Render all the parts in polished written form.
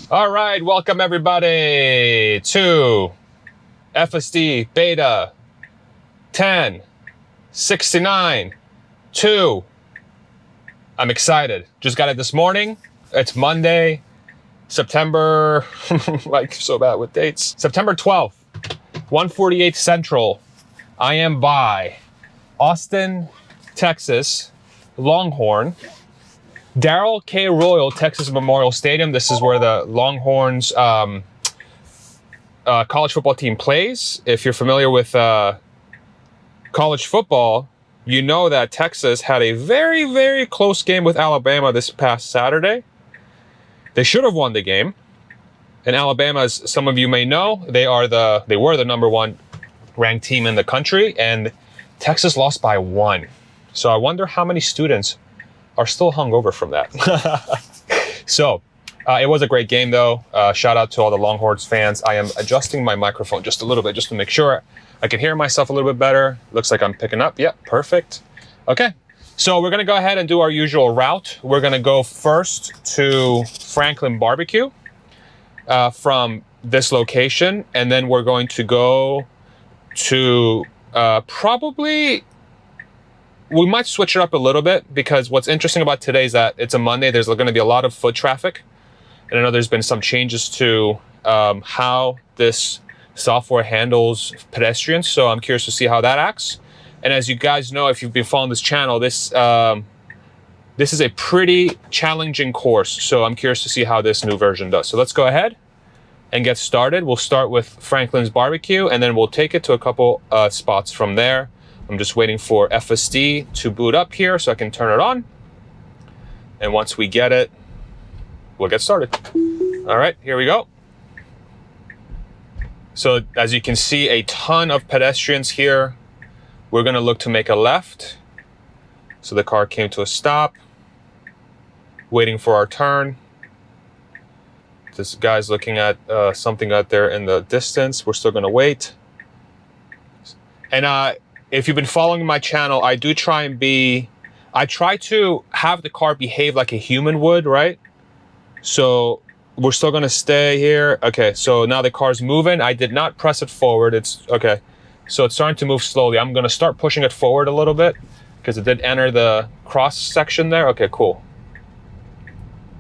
All right, welcome everybody to FSD Beta 10.69.2. I'm excited. Just got it this morning. It's Monday, September, like so bad with dates. September 12th, 1:48 Central. I am by Austin, Texas, Longhorn. Darrell K. Royal Texas Memorial Stadium. This is where the Longhorns college football team plays. If you're familiar with college football, you know that Texas had a very, very close game with Alabama this past Saturday. They should have won the game. And Alabama, as some of you may know, they were the #1 ranked team in the country, and Texas lost by 1. So I wonder how many students are still hungover from that. So it was a great game though. Shout out to all the Longhorns fans. I am adjusting my microphone just a little bit just to make sure I can hear myself a little bit better. Looks like I'm picking up. Yep, perfect. Okay, so we're gonna go ahead and do our usual route. We're gonna go first to Franklin Barbecue from this location, and then we're going to go to probably, we might switch it up a little bit, because what's interesting about today is that it's a Monday. There's going to be a lot of foot traffic. And I know there's been some changes to how this software handles pedestrians. So I'm curious to see how that acts. And as you guys know, if you've been following this channel, this is a pretty challenging course. So I'm curious to see how this new version does. So let's go ahead and get started. We'll start with Franklin's Barbecue, and then we'll take it to a couple spots from there. I'm just waiting for FSD to boot up here so I can turn it on. And once we get it, we'll get started. All right, here we go. So as you can see, a ton of pedestrians here. We're gonna look to make a left. So the car came to a stop, waiting for our turn. This guy's looking at something out there in the distance. We're still gonna wait. And if you've been following my channel, I try to have the car behave like a human would, right? So we're still gonna stay here. Okay, so now the car's moving. I did not press it forward. It's okay. So it's starting to move slowly. I'm gonna start pushing it forward a little bit because it did enter the cross section there. Okay, cool.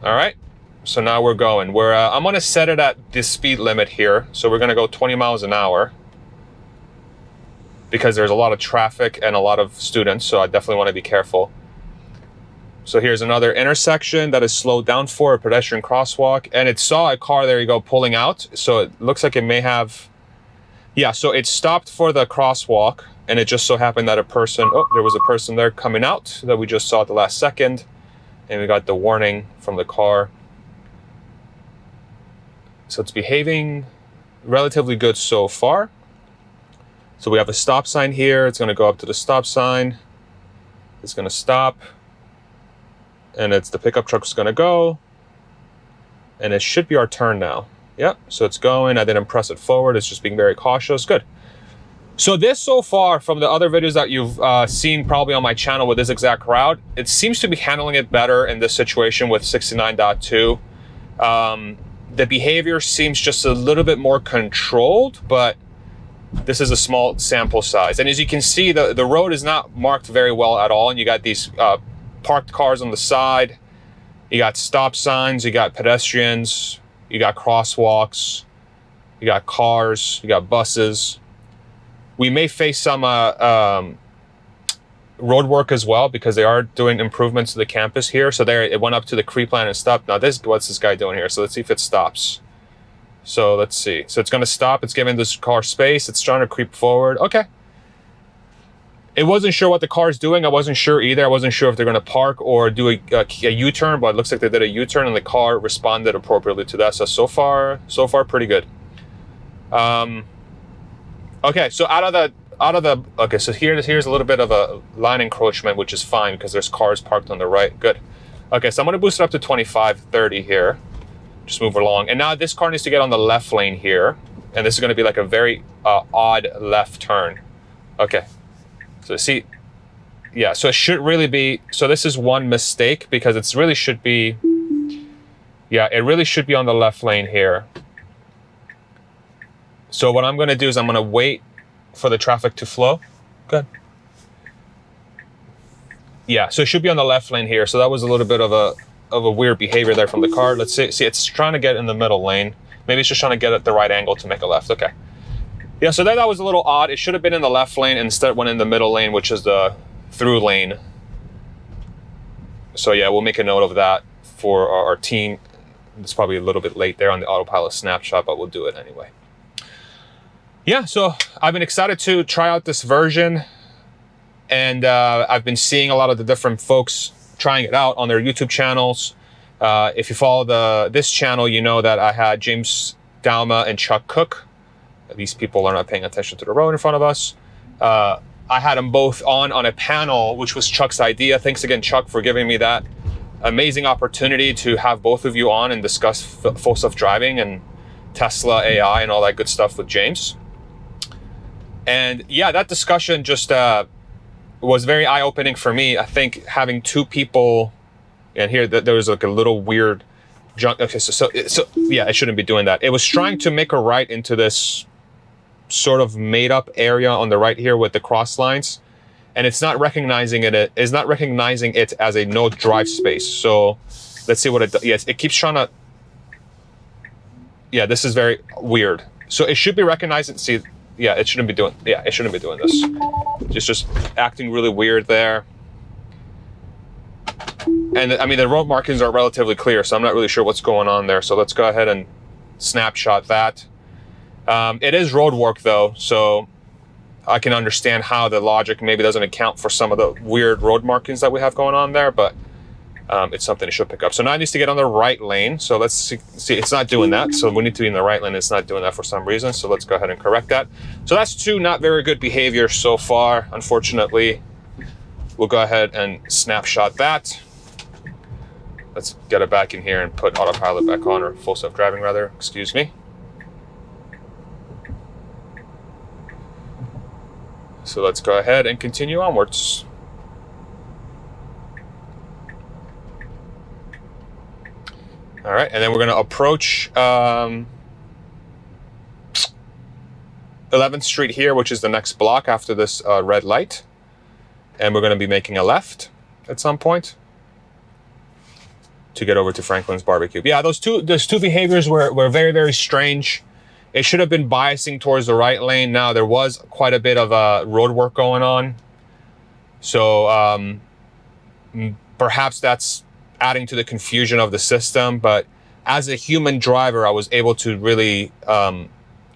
All right, so now we're going. I'm gonna set it at the speed limit here. So we're gonna go 20 miles an hour. Because there's a lot of traffic and a lot of students, so I definitely want to be careful. So here's another intersection that is slowed down for a pedestrian crosswalk, and it saw a car, there you go, pulling out. So it looks like it may have, yeah, so it stopped for the crosswalk, and it just so happened that there was a person there coming out that we just saw at the last second, and we got the warning from the car. So it's behaving relatively good so far. So we have a stop sign here. It's going to go up to the stop sign. It's going to stop. And the pickup truck is going to go. And it should be our turn now. Yep, so it's going. I didn't press it forward. It's just being very cautious. Good. So this so far, from the other videos that you've seen probably on my channel with this exact route, it seems to be handling it better in this situation with 69.2. The behavior seems just a little bit more controlled, but this is a small sample size. And as you can see, the road is not marked very well at all. And you got these parked cars on the side. You got stop signs, you got pedestrians, you got crosswalks, you got cars, you got buses. We may face some road work as well, because they are doing improvements to the campus here. So there, it went up to the creep line and stopped. Now what's this guy doing here? So let's see if it stops. So let's see. So it's going to stop. It's giving this car space. It's trying to creep forward. Okay. It wasn't sure what the car is doing. I wasn't sure either. I wasn't sure if they're going to park or do a U-turn, but it looks like they did a U-turn and the car responded appropriately to that. So far pretty good. Okay. So okay. So here's a little bit of a line encroachment, which is fine because there's cars parked on the right. Good. Okay. So I'm going to boost it up to 25, 30 here. Just move along. And now this car needs to get on the left lane here. And this is going to be like a very odd left turn. Okay. So see, yeah, so it should really be, so this is one mistake because it's really should be Yeah, it really should be on the left lane here. So what I'm going to do is I'm going to wait for the traffic to flow. Good. Yeah, so it should be on the left lane here. So that was a little bit of a weird behavior there from the car. Let's see, it's trying to get in the middle lane. Maybe it's just trying to get at the right angle to make a left. Okay. Yeah, so that was a little odd. It should have been in the left lane, instead it went in the middle lane, which is the through lane. So yeah, we'll make a note of that for our team. It's probably a little bit late there on the autopilot snapshot, but we'll do it anyway. Yeah, so I've been excited to try out this version, and I've been seeing a lot of the different folks trying it out on their YouTube channels. If you follow this channel, you know that I had James Dalma and Chuck Cook. These people are not paying attention to the road in front of us. I had them both on a panel, which was Chuck's idea. Thanks again, Chuck, for giving me that amazing opportunity to have both of you on and discuss full self-driving and Tesla, AI, and all that good stuff with James. And yeah, that discussion just was very eye-opening for me. I think having two people, and here there was like a little weird junk. Okay, so yeah, I shouldn't be doing that. It was trying to make a right into this sort of made-up area on the right here with the cross lines, and it's not recognizing it. It's not recognizing it as a no drive space. So let's see what it does. Yes, it keeps trying to. Yeah, this is very weird. So it should be recognizing. See, yeah, it shouldn't be doing. Yeah, it shouldn't be doing this. Just acting really weird there. And I mean, the road markings are relatively clear, so I'm not really sure what's going on there. So let's go ahead and snapshot that. It is road work though, so I can understand how the logic maybe doesn't account for some of the weird road markings that we have going on there, but it's something it should pick up. So now it needs to get on the right lane. So let's see, it's not doing that. So we need to be in the right lane. It's not doing that for some reason. So let's go ahead and correct that. So that's two not very good behavior so far, unfortunately. We'll go ahead and snapshot that. Let's get it back in here and put autopilot back on, or full self-driving rather, excuse me. So let's go ahead and continue onwards. All right, and then we're going to approach 11th Street here, which is the next block after this red light. And we're going to be making a left at some point to get over to Franklin's Barbecue. Yeah, those two behaviors were very, very strange. It should have been biasing towards the right lane. Now, there was quite a bit of road work going on. So perhaps that's adding to the confusion of the system. But as a human driver, I was able to really, I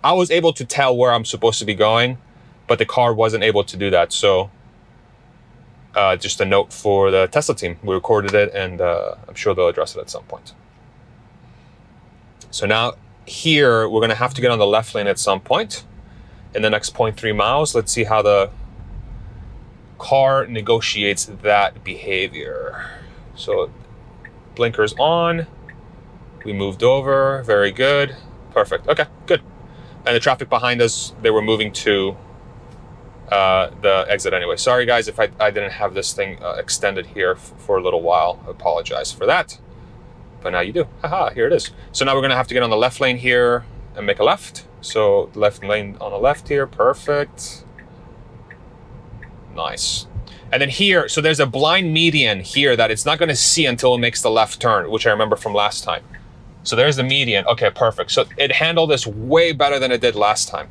was able to tell where I'm supposed to be going, but the car wasn't able to do that. So just a note for the Tesla team. We recorded it, and I'm sure they'll address it at some point. So now here, we're going to have to get on the left lane at some point in the next 0.3 miles. Let's see how the car negotiates that behavior. So blinkers on. We moved over. Very good. Perfect. Okay, good. And the traffic behind us, they were moving to the exit anyway. Sorry, guys, if I didn't have this thing extended here for a little while. I apologize for that. But now you do. Haha, here it is. So now we're going to have to get on the left lane here and make a left. So left lane on the left here. Perfect. Nice. And then here, so there's a blind median here that it's not going to see until it makes the left turn, which I remember from last time. So there's the median. Okay, perfect. So it handled this way better than it did last time.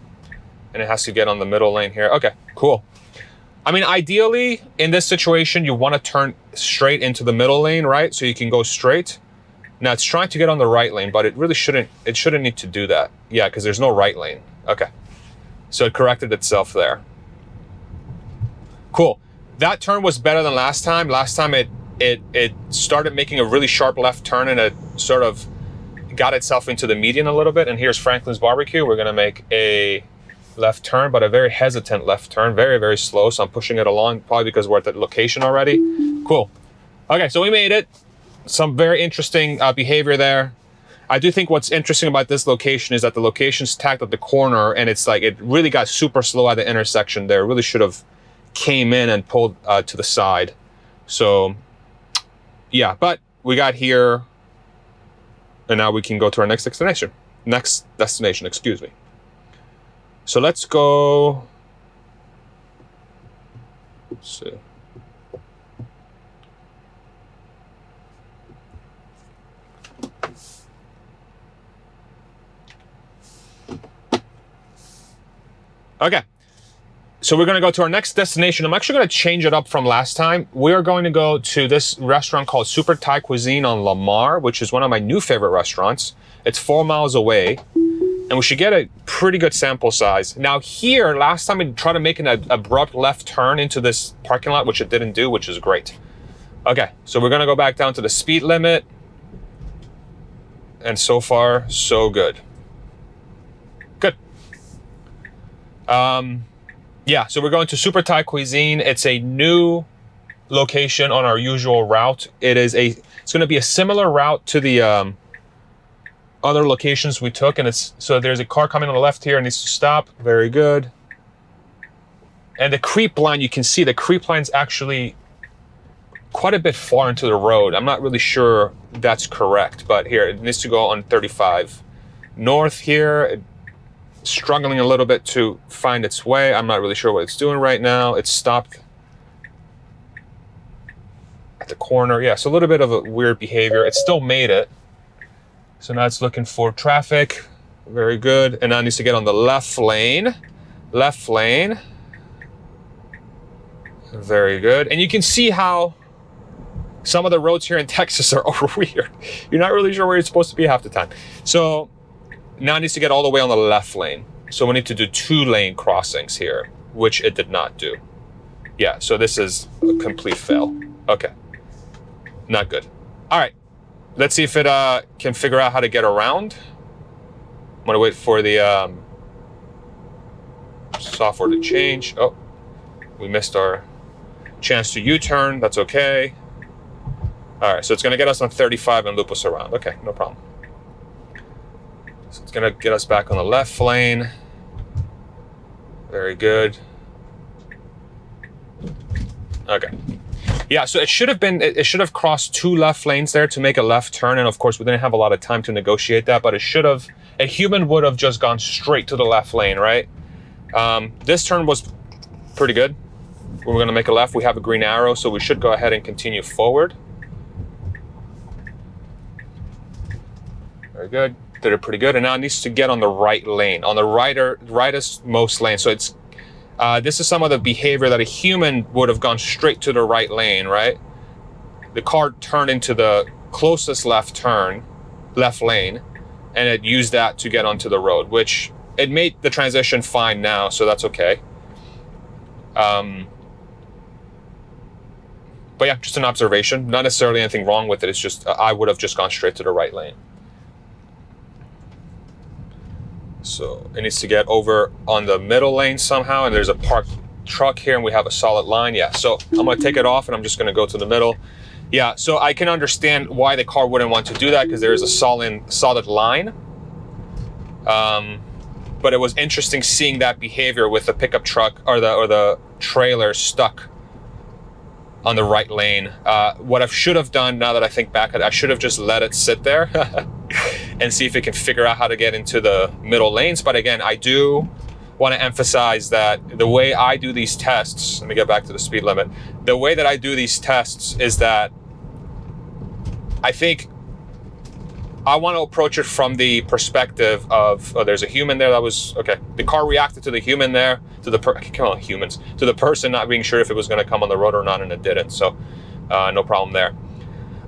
And it has to get on the middle lane here. Okay, cool. I mean, ideally, in this situation, you want to turn straight into the middle lane, right? So you can go straight. Now it's trying to get on the right lane, but it really shouldn't need to do that. Yeah, because there's no right lane. Okay. So it corrected itself there. Cool. That turn was better than last time. Last time it started making a really sharp left turn, and it sort of got itself into the median a little bit. And here's Franklin's Barbecue. We're going to make a left turn, but a very hesitant left turn, very, very slow. So I'm pushing it along, probably because we're at the location already. Cool. Okay, so we made it. Some very interesting behavior there. I do think what's interesting about this location is that the location's tacked at the corner, and it's like it really got super slow at the intersection there. It really should have came in and pulled to the side. So yeah, but we got here. And now we can go to our next destination. Excuse me. So let's go. Let's see. Okay. So we're going to go to our next destination. I'm actually going to change it up from last time. We're going to go to this restaurant called Super Thai Cuisine on Lamar, which is one of my new favorite restaurants. It's 4 miles away, and we should get a pretty good sample size. Now here, last time I tried to make an abrupt left turn into this parking lot, which it didn't do, which is great. Okay, so we're going to go back down to the speed limit. And so far, so good. Good. Yeah, so we're going to Super Thai Cuisine. It's a new location on our usual route. It's going to be a similar route to the other locations we took, and so there's a car coming on the left here and needs to stop. Very good. And the creep line, you can see the creep line's actually quite a bit far into the road. I'm not really sure that's correct, but here, it needs to go on 35 north here. Struggling a little bit to find its way. I'm not really sure what it's doing right now. It's stopped at the corner. Yeah, so a little bit of a weird behavior. It still made it. So now it's looking for traffic. Very good. And now it needs to get on the left lane. Left lane. Very good. And you can see how some of the roads here in Texas are weird. You're not really sure where you're supposed to be half the time. So now it needs to get all the way on the left lane. So we need to do 2 lane crossings here, which it did not do. Yeah, so this is a complete fail. Okay, not good. All right, let's see if it can figure out how to get around. I'm gonna wait for the software to change. Oh, we missed our chance to U-turn, that's okay. All right, so it's gonna get us on 35 and loop us around. Okay, no problem. So it's gonna get us back on the left lane. Very good. Okay. Yeah, so it should have crossed 2 left lanes there to make a left turn, and of course we didn't have a lot of time to negotiate that, but a human would have just gone straight to the left lane, right? This turn was pretty good. We're gonna make a left, we have a green arrow, so we should go ahead and continue forward. Very good. Did it pretty good, and now it needs to get on the right lane, on the rightest most lane. So it's this is some of the behavior that a human would have gone straight to the right lane, right? The car turned into the closest left lane, and it used that to get onto the road, which it made the transition fine now, so that's okay. But yeah, just an observation. Not necessarily anything wrong with it. It's just I would have just gone straight to the right lane. So it needs to get over on the middle lane somehow, and there's a parked truck here and we have a solid line. Yeah, so I'm gonna take it off and I'm just gonna go to the middle. Yeah, so I can understand why the car wouldn't want to do that because there is a solid line. But it was interesting seeing that behavior with the pickup truck or the trailer stuck on the right lane. What I should have done, now that I think back, I should have just let it sit there and see if it can figure out how to get into the middle lanes. But again, I do want to emphasize that the way I do these tests, let me get back to the speed limit. The way that I do these tests is that I think I want to approach it from the perspective of, oh, there's a human there that was, okay. The car reacted to the human there, to the person not being sure if it was going to come on the road or not, and it didn't. So no problem there.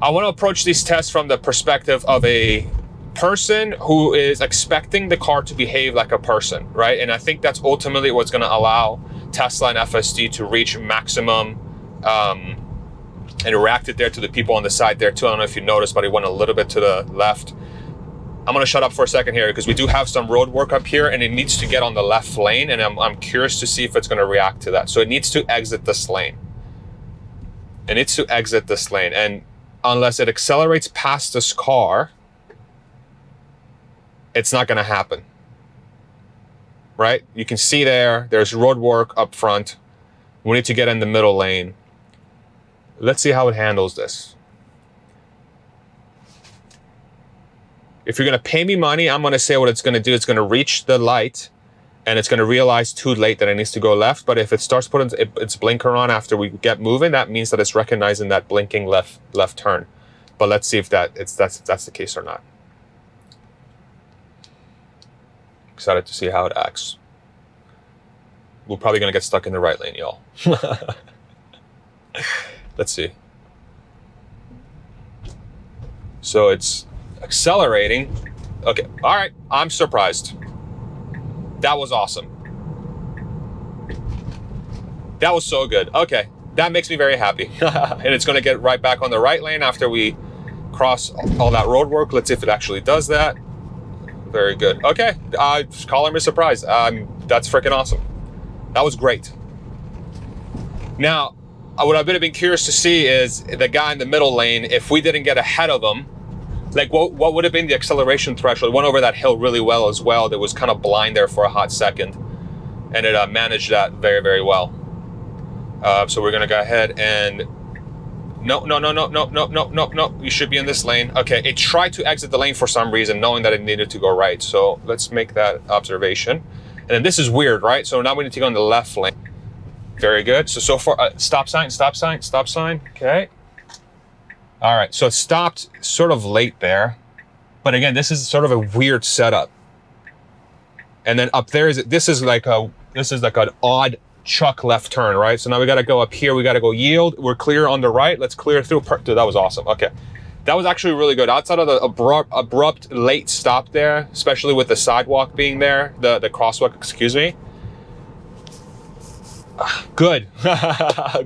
I want to approach these tests from the perspective of a person who is expecting the car to behave like a person, right? And I think that's ultimately what's going to allow Tesla and FSD to reach maximum, and it reacted there to the people on the side there too. I don't know if you noticed, but it went a little bit to the left. I'm gonna shut up for a second here because we do have some road work up here and it needs to get on the left lane, and I'm curious to see if it's gonna react to that. So it needs to exit this lane. It needs to exit this lane, and unless it accelerates past this car, it's not gonna happen, right? You can see there's road work up front. We need to get in the middle lane. Let's see how it handles this. If you're going to pay me money, I'm going to say what it's going to do. It's going to reach the light and it's going to realize too late that it needs to go left. But if it starts putting its blinker on after we get moving, that means that it's recognizing that blinking left turn. But let's see if that's the case or not. Excited to see how it acts. We're probably going to get stuck in the right lane, y'all. Let's see. So it's accelerating. Okay, all right, I'm surprised. That was awesome. That was so good. Okay, that makes me very happy. And it's gonna get right back on the right lane after we cross all that road work. Let's see if it actually does that. Very good. Okay, calling me surprised. That's freaking awesome. That was great. Now, what I've been curious to see is the guy in the middle lane, if we didn't get ahead of him, like what would have been the acceleration threshold? It went over that hill really well as well. That was kind of blind there for a hot second, and it managed that very, very well. So we're gonna go ahead and no. You should be in this lane. Okay, it tried to exit the lane for some reason, knowing that it needed to go right. So let's make that observation. And then this is weird, right? So now we need to go in the left lane. Very good. So far, stop sign. Okay. All right, so it stopped sort of late there. But again, this is sort of a weird setup. And then up there, this is like an odd chuck left turn, right? So now we gotta go up here, we gotta go yield. We're clear on the right, let's clear through. Dude, that was awesome, okay. That was actually really good. Outside of the abrupt late stop there, especially with the sidewalk being there, the crosswalk, excuse me. Good.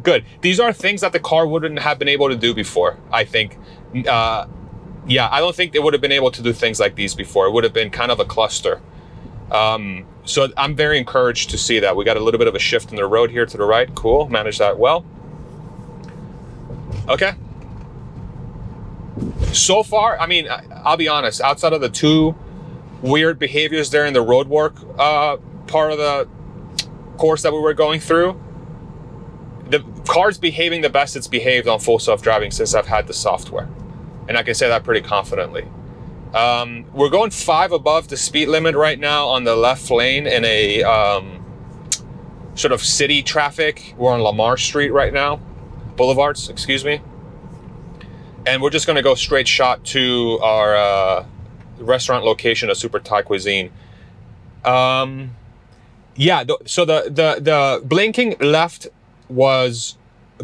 Good. These are things that the car wouldn't have been able to do before, I think. Yeah, I don't think it would have been able to do things like these before. It would have been kind of a cluster. So I'm very encouraged to see that. We got a little bit of a shift in the road here to the right. Cool. Managed that well. Okay. So far, I mean, I'll be honest, outside of the two weird behaviors there in the roadwork part of the course that we were going through, the car's behaving the best it's behaved on full self-driving since I've had the software, and I can say that pretty confidently. We're going 5 above the speed limit right now on the left lane in a sort of city traffic. We're on Lamar Street right now, Boulevards, excuse me, and we're just going to go straight shot to our restaurant location of Super Thai Cuisine. Yeah, so the blinking left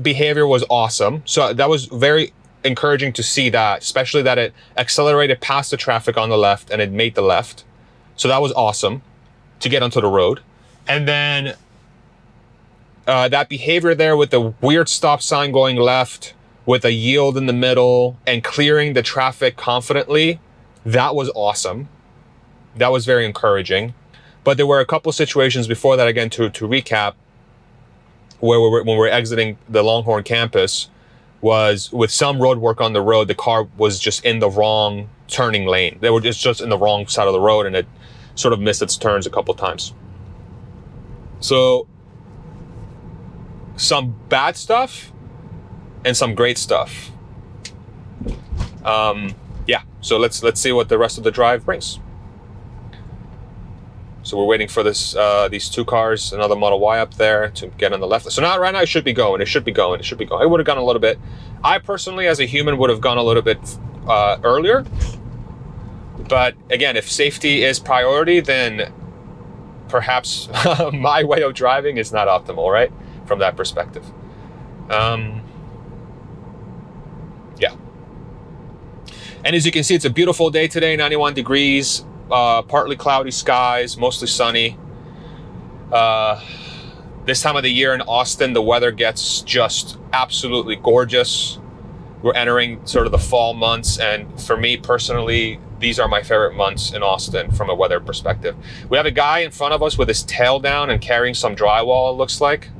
behavior was awesome. So that was very encouraging to see that, especially that it accelerated past the traffic on the left and it made the left. So that was awesome to get onto the road. And then that behavior there with the weird stop sign going left with a yield in the middle and clearing the traffic confidently, that was awesome. That was very encouraging. But there were a couple situations before that, again, to recap, where when we were exiting the Longhorn campus, was with some road work on the road, the car was just in the wrong turning lane. They were just in the wrong side of the road, and it sort of missed its turns a couple times. So some bad stuff and some great stuff. Yeah, so let's see what the rest of the drive brings. So we're waiting for this these two cars, another Model Y up there to get on the left. So now, right now, it should be going. It should be going. It should be going. It would have gone a little bit. I personally, as a human, would have gone a little bit earlier. But again, if safety is priority, then perhaps my way of driving is not optimal, right? From that perspective. Yeah. And as you can see, it's a beautiful day today, 91 degrees. Partly cloudy skies, mostly sunny. This time of the year in Austin, the weather gets just absolutely gorgeous. We're entering sort of the fall months, and for me personally, these are my favorite months in Austin from a weather perspective. We have a guy in front of us with his tail down and carrying some drywall, it looks like.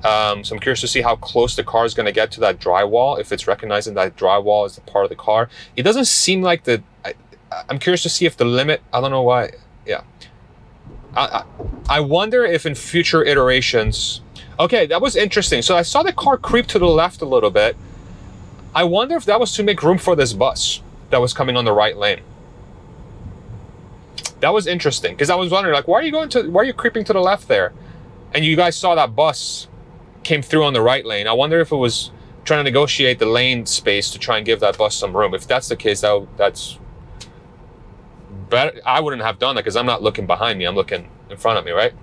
So I'm curious to see how close the car is going to get to that drywall, if it's recognizing that drywall is the part of the car. It doesn't seem like I'm curious to see if the limit, I don't know why, yeah. I wonder if in future iterations, okay, that was interesting. So I saw the car creep to the left a little bit. I wonder if that was to make room for this bus that was coming on the right lane. That was interesting, because I was wondering, like, why are you creeping to the left there? And you guys saw that bus came through on the right lane. I wonder if it was trying to negotiate the lane space to try and give that bus some room. If that's the case, that's better. I wouldn't have done that, because I'm not looking behind me. I'm looking in front of me, right?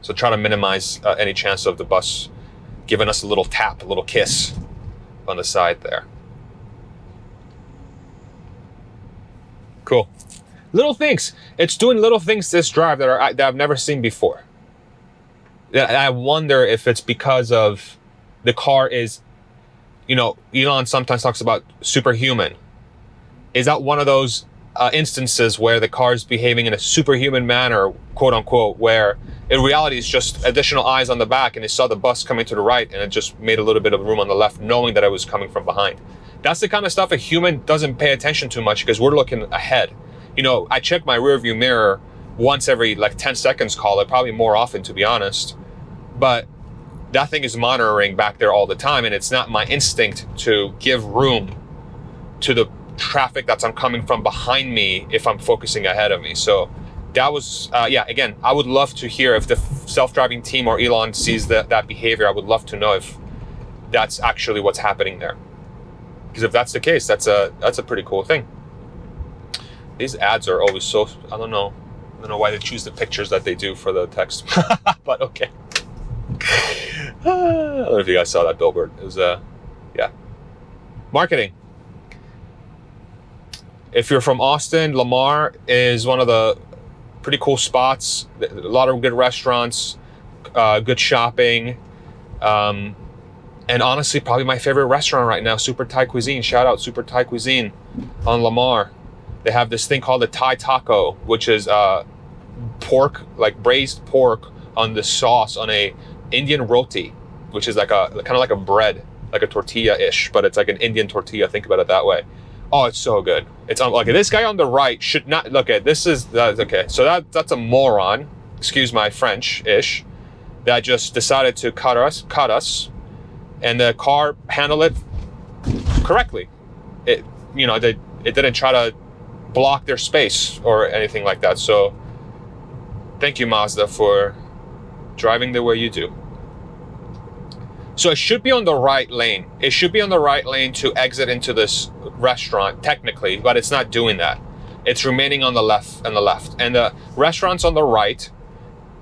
So try to minimize any chance of the bus giving us a little tap, a little kiss on the side there. Cool. Little things. It's doing little things this drive that I've never seen before. I wonder if it's because of the car is, Elon sometimes talks about superhuman. Is that one of those instances where the car's behaving in a superhuman manner, quote unquote, where in reality it's just additional eyes on the back, and it saw the bus coming to the right and it just made a little bit of room on the left, knowing that it was coming from behind? That's the kind of stuff a human doesn't pay attention to much, because we're looking ahead. I check my rearview mirror once every 10 seconds, call it, probably more often, to be honest. But that thing is monitoring back there all the time, and it's not my instinct to give room to the traffic that's coming from behind me if I'm focusing ahead of me. So that was, again, I would love to hear if the self-driving team or Elon sees that behavior. I would love to know if that's actually what's happening there. Because if that's the case, that's a pretty cool thing. These ads are always so, I don't know why they choose the pictures that they do for the text, but okay. I don't know if you guys saw that billboard. It was, marketing. If you're from Austin, Lamar is one of the pretty cool spots. A lot of good restaurants, good shopping, and honestly, probably my favorite restaurant right now, Super Thai Cuisine. Shout out Super Thai Cuisine on Lamar. They have this thing called the Thai taco, which is pork, braised pork on the sauce on a Indian roti, which is kind of like a bread, like a tortilla-ish, but it's like an Indian tortilla. Think about it that way. Oh, it's so good. It's this guy on the right should not look at this. Okay. So that's a moron. Excuse my French-ish. That just decided to cut us, and the car handled it correctly. It didn't try to block their space or anything like that. So thank you, Mazda, for driving the way you do. So it should be on the right lane. It should be on the right lane to exit into this restaurant, technically, but it's not doing that. It's remaining on the left. And the restaurant's on the right,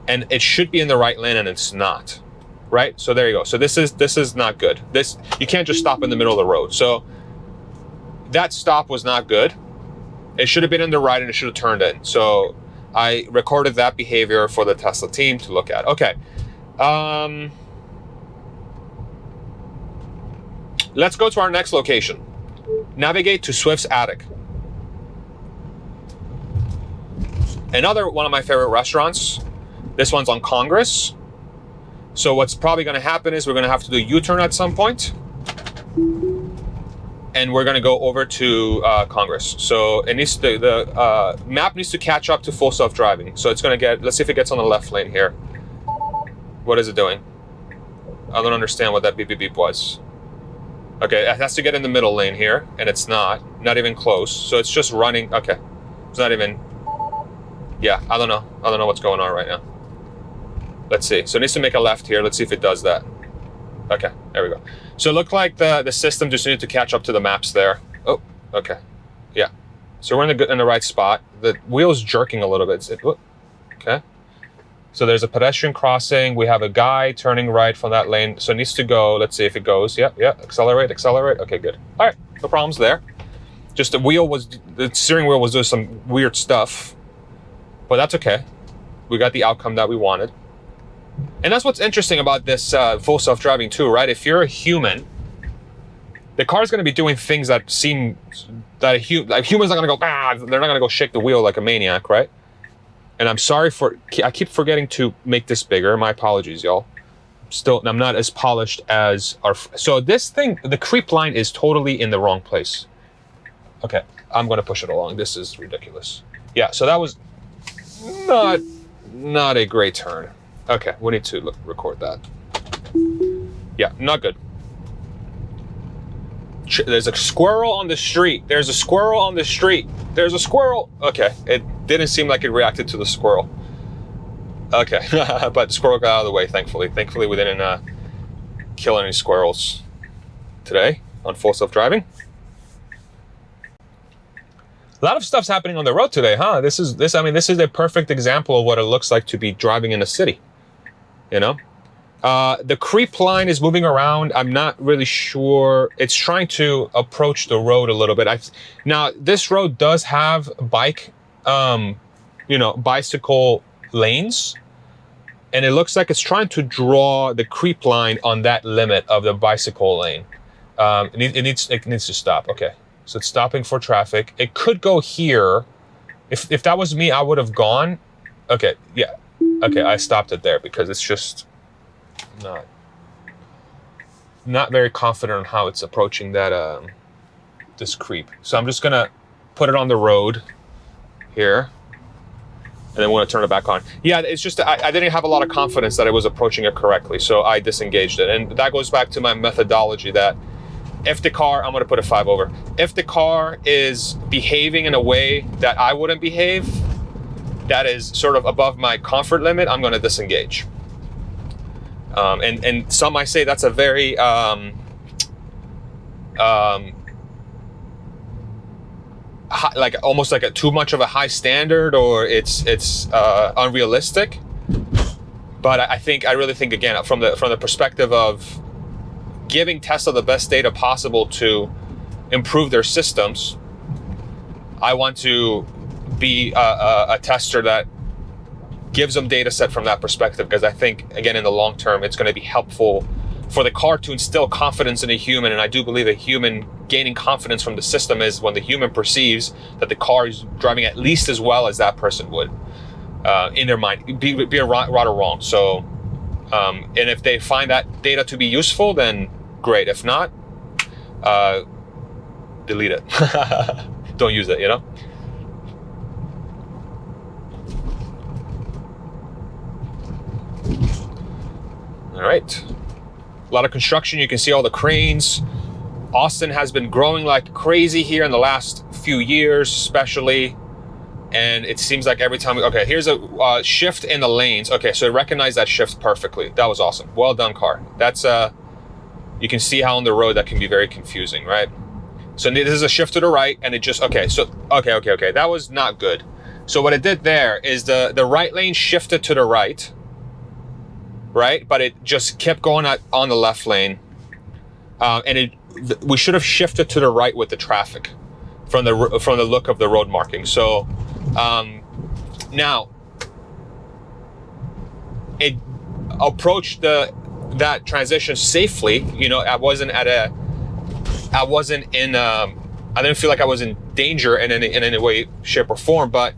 and it should be in the right lane, and it's not. Right? So there you go. So this is not good. You can't just stop in the middle of the road. So that stop was not good. It should have been in the right, and it should have turned in. So I recorded that behavior for the Tesla team to look at. Okay. Let's go to our next location. Navigate to Swift's attic. Another one of my favorite restaurants. This one's on Congress. So what's probably going to happen is we're going to have to do a U-turn at some point, and we're going to go over to Congress. So the map needs to catch up to full self-driving. So it's going to let's see if it gets on the left lane here. What is it doing? I don't understand what that beep beep beep was. Okay, it has to get in the middle lane here, and it's not even close. So it's just running. Okay, it's not even. Yeah, I don't know what's going on right now. Let's see. So it needs to make a left here. Let's see if it does that. Okay, there we go. So it looked like the system just needed to catch up to the maps there. Oh, okay. Yeah. So we're in the right spot. The wheel's jerking a little bit. Okay. So there's a pedestrian crossing. We have a guy turning right from that lane. So it needs to go. Let's see if it goes. Yeah. Accelerate. Okay, good. All right. No problems there. Just the steering wheel was doing some weird stuff. But that's okay. We got the outcome that we wanted. And that's what's interesting about this full self-driving too, right? If you're a human, the car's going to be doing things that seem that humans are going to go, they're not going to go shake the wheel like a maniac, right? And I'm sorry I keep forgetting to make this bigger. My apologies, y'all. I'm not as polished as so this thing, the creep line is totally in the wrong place. Okay, I'm going to push it along. This is ridiculous. Yeah, so that was not a great turn. Okay, we need to record that. Yeah, not good. There's a squirrel on the street. There's a squirrel. Okay, didn't seem like it reacted to the squirrel. Okay, but the squirrel got out of the way, thankfully. Thankfully, we didn't kill any squirrels today on Full Self-Driving. A lot of stuff's happening on the road today, huh? This is a perfect example of what it looks like to be driving in a city, you know? The creep line is moving around. I'm not really sure. It's trying to approach the road a little bit. Now, this road does have bicycle lanes, and it looks like it's trying to draw the creep line on that limit of the bicycle lane. It needs to stop. Okay. So it's stopping for traffic. It could go here. If that was me, I would have gone. Okay, yeah. Okay, I stopped it there because it's just not very confident on how it's approaching that this creep. So I'm just gonna put it on the road here, and then we're gonna turn it back on. Yeah, it's just I didn't have a lot of confidence that it was approaching it correctly, so I disengaged it. And that goes back to my methodology that if the car, I'm gonna put a 5 over. If the car is behaving in a way that I wouldn't behave, that is sort of above my comfort limit, I'm gonna disengage. And some might say that's a very like almost like too much of a high standard, or it's unrealistic. But I really think again from the perspective of giving Tesla the best data possible to improve their systems, I want to be a tester that gives them data set from that perspective, because I think, again, in the long term, it's going to be helpful for the car to instill confidence in a human. And I do believe a human gaining confidence from the system is when the human perceives that the car is driving at least as well as that person would in their mind, be it right or wrong. So, and if they find that data to be useful, then great. If not, delete it. Don't use it, you know? All right. A lot of construction. You can see all the cranes. Austin has been growing like crazy here in the last few years, especially. And it seems like every time okay, here's a shift in the lanes. Okay, so it recognized that shift perfectly. That was awesome. Well done, car. That's you can see how on the road that can be very confusing, right? So this is a shift to the right, and it just okay. That was not good. So what it did there is the right lane shifted to the right, but it just kept going on the left lane, and we should have shifted to the right with the traffic from the look of the road marking. So now it approached that transition safely. You know, I didn't feel like I was in danger in any way, shape, or form, but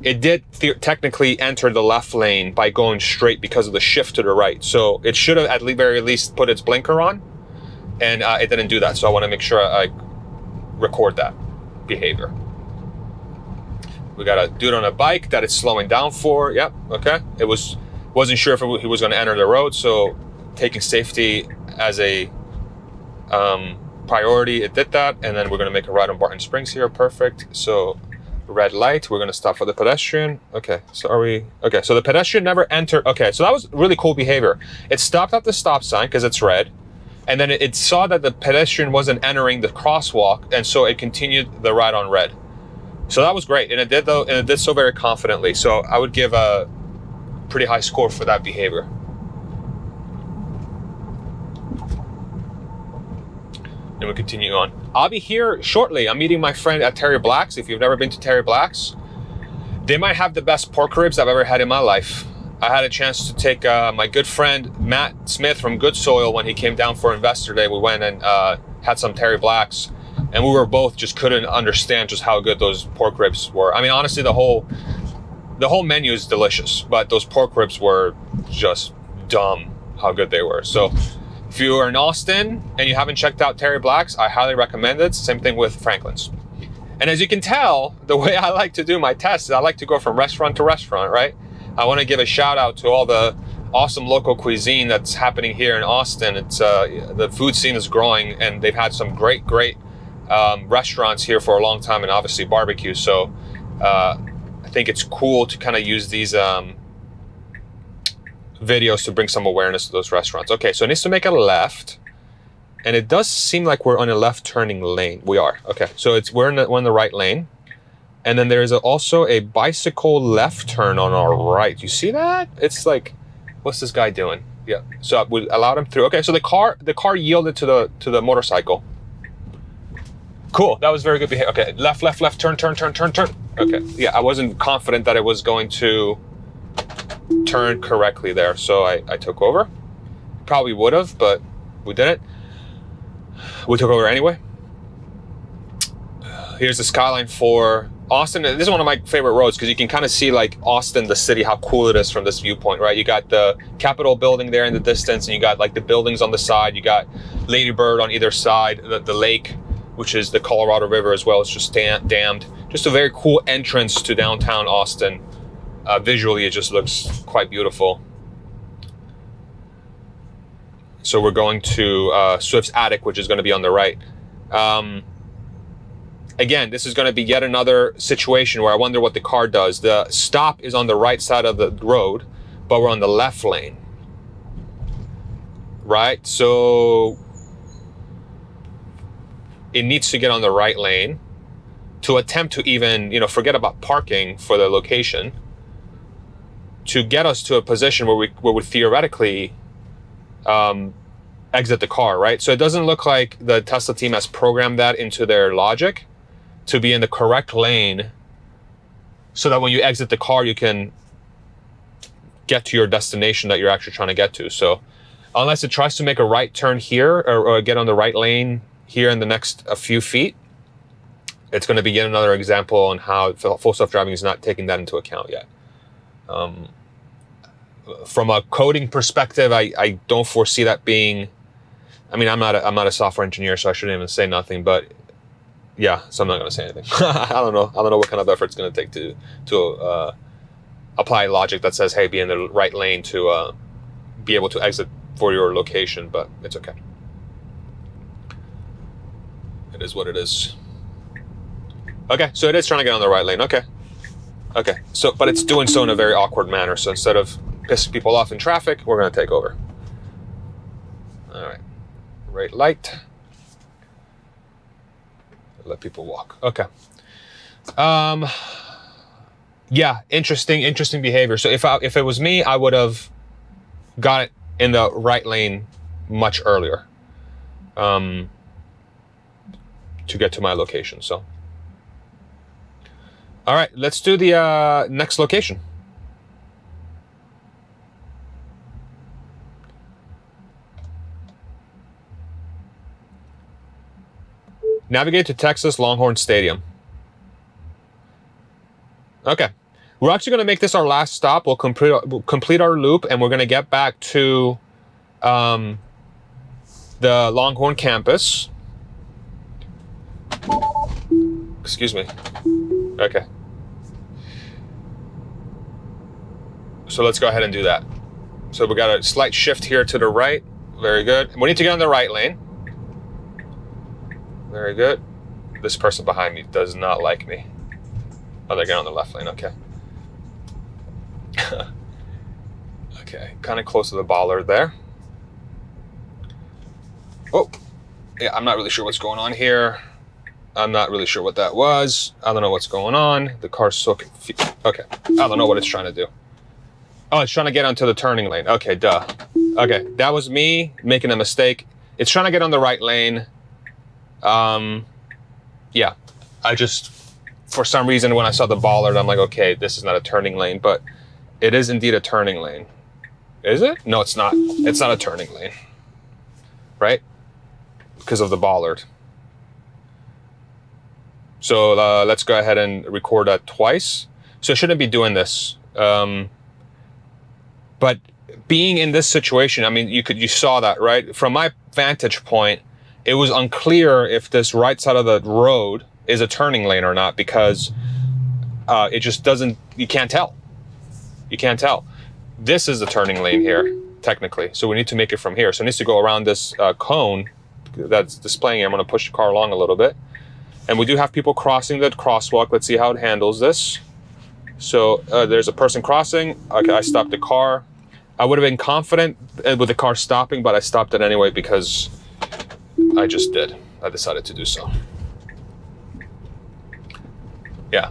it did technically enter the left lane by going straight because of the shift to the right. So it should have at the very least put its blinker on, and it didn't do that. So I want to make sure I record that behavior. We got a dude on a bike that it's slowing down for. Yep, okay. Wasn't sure if he was going to enter the road, so taking safety as a priority, it did that. And then we're going to make a right on Barton Springs here. Perfect. So red light, we're going to stop for the pedestrian. Okay, so so the pedestrian never entered. Okay, so that was really cool behavior. It stopped at the stop sign because it's red, and then it saw that the pedestrian wasn't entering the crosswalk, and so it continued the ride on red. So that was great, and it did so very confidently. So I would give a pretty high score for that behavior. And we'll continue on. I'll be here shortly. I'm meeting my friend at Terry Black's. If you've never been to Terry Black's, they might have the best pork ribs I've ever had in my life. I had a chance to take my good friend Matt Smith from Good Soil when he came down for Investor Day. We went and had some Terry Black's, and we were both just couldn't understand just how good those pork ribs were. I mean, honestly, the whole menu is delicious, but those pork ribs were just dumb how good they were. So if you are in Austin and you haven't checked out Terry Black's, I highly recommend it. Same thing with Franklin's. And as you can tell, the way I like to do my tests is I like to go from restaurant to restaurant, right? I want to give a shout out to all the awesome local cuisine that's happening here in Austin. It's the food scene is growing, and they've had some great restaurants here for a long time, and obviously barbecue. So I think it's cool to kind of use these videos to bring some awareness to those restaurants. Okay, so it needs to make a left, and it does seem like we're on a left turning lane. We are. Okay, so we're in the right lane, and then there's also a bicycle left turn on our right. You see that? It's like, what's this guy doing? Yeah. So we allowed him through. Okay, so the car yielded to the motorcycle. Cool. That was very good behavior. Okay, left, turn. Okay. Yeah, I wasn't confident that it was going to turn correctly there, so I took over. Probably would have, but we didn't. We took over anyway. Here's the skyline for Austin. This is one of my favorite roads because you can kind of see like Austin, the city, how cool it is from this viewpoint, right? You got the Capitol building there in the distance, and you got like the buildings on the side. You got Lady Bird on either side, the lake, which is the Colorado River as well. It's just dammed. Just a very cool entrance to downtown Austin. Visually, it just looks quite beautiful. So we're going to Swift's Attic, which is going to be on the right. Again, this is going to be yet another situation where I wonder what the car does. The stop is on the right side of the road, but we're on the left lane. Right? So it needs to get on the right lane to attempt to even, forget about parking for the location, to get us to a position where we would theoretically exit the car, right? So it doesn't look like the Tesla team has programmed that into their logic to be in the correct lane so that when you exit the car, you can get to your destination that you're actually trying to get to. So unless it tries to make a right turn here or get on the right lane here in the next few feet, it's going to be yet another example on how full self-driving is not taking that into account yet. From a coding perspective, I don't foresee that being. I mean, I'm not a software engineer, so I shouldn't even say nothing. But yeah, so I'm not going to say anything. I don't know what kind of effort it's going to take to apply logic that says, hey, be in the right lane to be able to exit for your location. But it's okay. It is what it is. Okay, so it is trying to get on the right lane. Okay. So, but it's doing so in a very awkward manner. So instead of pissing people off in traffic, we're going to take over. All right. Right light. Let people walk. Okay. Yeah, interesting behavior. So if it was me, I would have got it in the right lane much earlier to get to my location. So, all right, let's do the next location. Navigate to Texas Longhorn Stadium. Okay. We're actually going to make this our last stop. We'll complete our loop, and we're going to get back to the Longhorn campus. Excuse me. Okay. So let's go ahead and do that. So we got a slight shift here to the right. Very good. We need to get on the right lane. Very good. This person behind me does not like me. Oh, they're getting on the left lane. Okay. Okay, kind of close to the bollard there. Oh, yeah, I'm not really sure what's going on here. I'm not really sure what that was. I don't know what's going on. The car's so confused. Okay, I don't know what it's trying to do. Oh, it's trying to get onto the turning lane. Okay, duh. Okay, that was me making a mistake. It's trying to get on the right lane. Yeah, I just, for some reason, when I saw the bollard, I'm like, okay, this is not a turning lane, but it is indeed a turning lane. Is it? No, it's not. It's not a turning lane, right? Because of the bollard. So let's go ahead and record that twice. So I shouldn't be doing this. But being in this situation, I mean, you saw that, right? From my vantage point, it was unclear if this right side of the road is a turning lane or not, because it just doesn't, you can't tell. You can't tell. This is the turning lane here, technically. So we need to make it from here. So it needs to go around this cone that's displaying here. I'm going to push the car along a little bit. And we do have people crossing the crosswalk. Let's see how it handles this. So there's a person crossing. Okay, I stopped the car. I would have been confident with the car stopping, but I stopped it anyway because I just did. I decided to do so. Yeah.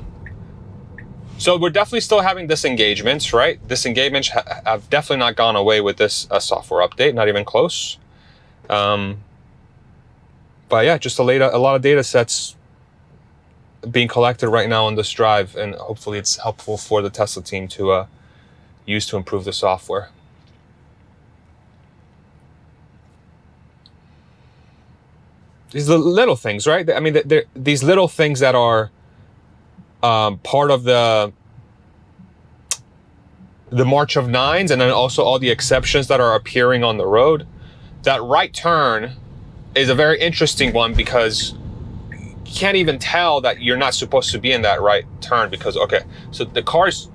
So we're definitely still having disengagements, right? Disengagements have definitely not gone away with this software update, not even close. But yeah, just a lot of data sets being collected right now on this drive, and hopefully it's helpful for the Tesla team to use to improve the software. These little things, right? I mean, these little things that are part of the March of Nines, and then also all the exceptions that are appearing on the road. That right turn is a very interesting one because you can't even tell that you're not supposed to be in that right turn because, okay, so the car's,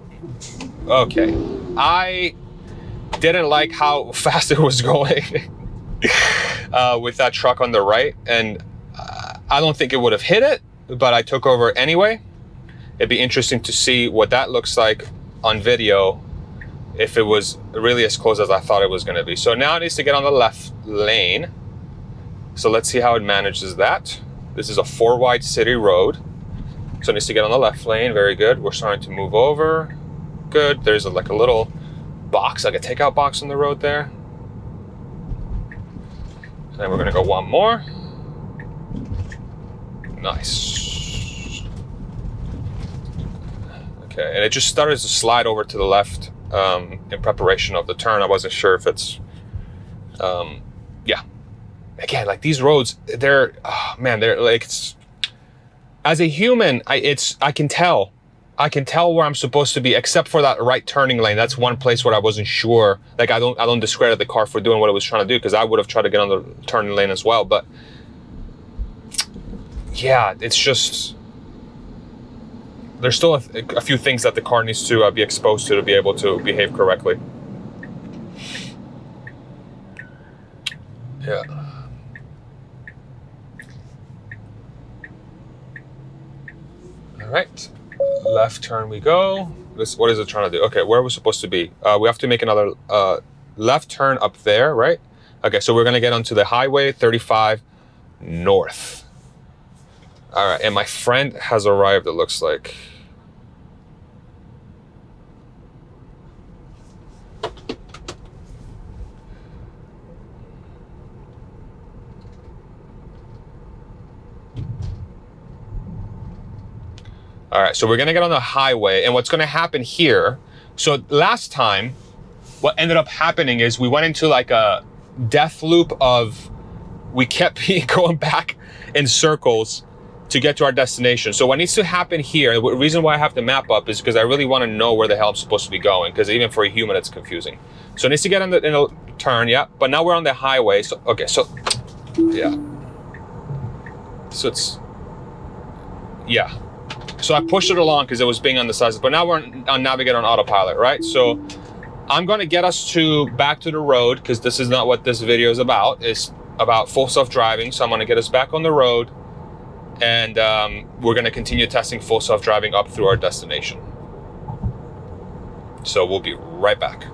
okay. I didn't like how fast it was going with that truck on the right, and I don't think it would have hit it, but I took over anyway. It'd be interesting to see what that looks like on video if it was really as close as I thought it was going to be. So now it needs to get on the left lane. So let's see how it manages that. This is a 4-wide city road. So it needs to get on the left lane. Very good. We're starting to move over. Good. There's like a little box, like a takeout box on the road there. And then we're going to go one more. Nice. Okay, and it just started to slide over to the left in preparation of the turn. I wasn't sure if it's, yeah. Again, like these roads, they're, oh man, they're like, as a human, I can tell where I'm supposed to be, except for that right turning lane. That's one place where I wasn't sure. Like I don't discredit the car for doing what it was trying to do, because I would have tried to get on the turning lane as well. But yeah, it's just, there's still a few things that the car needs to be exposed to be able to behave correctly. Yeah. All right, left turn we go. What is it trying to do? Okay, where are we supposed to be? We have to make another left turn up there, right? Okay, so we're gonna get onto the highway 35 north. All right, and my friend has arrived, it looks like. All right, so we're gonna get on the highway, and what's gonna happen here, so last time, what ended up happening is we went into like a death loop of, we kept going back in circles to get to our destination. So what needs to happen here, the reason why I have the map up is because I really wanna know where the hell I'm supposed to be going, because even for a human, it's confusing. So it needs to get in the turn, yeah, but now we're on the highway, so, okay, so, yeah. So it's, yeah. So I pushed it along because it was being undecisive, but now we're on Navigate on autopilot, right? So I'm gonna get us back to the road, because this is not what this video is about. It's about full self-driving. So I'm gonna get us back on the road, and we're gonna continue testing full self-driving up through our destination. So we'll be right back.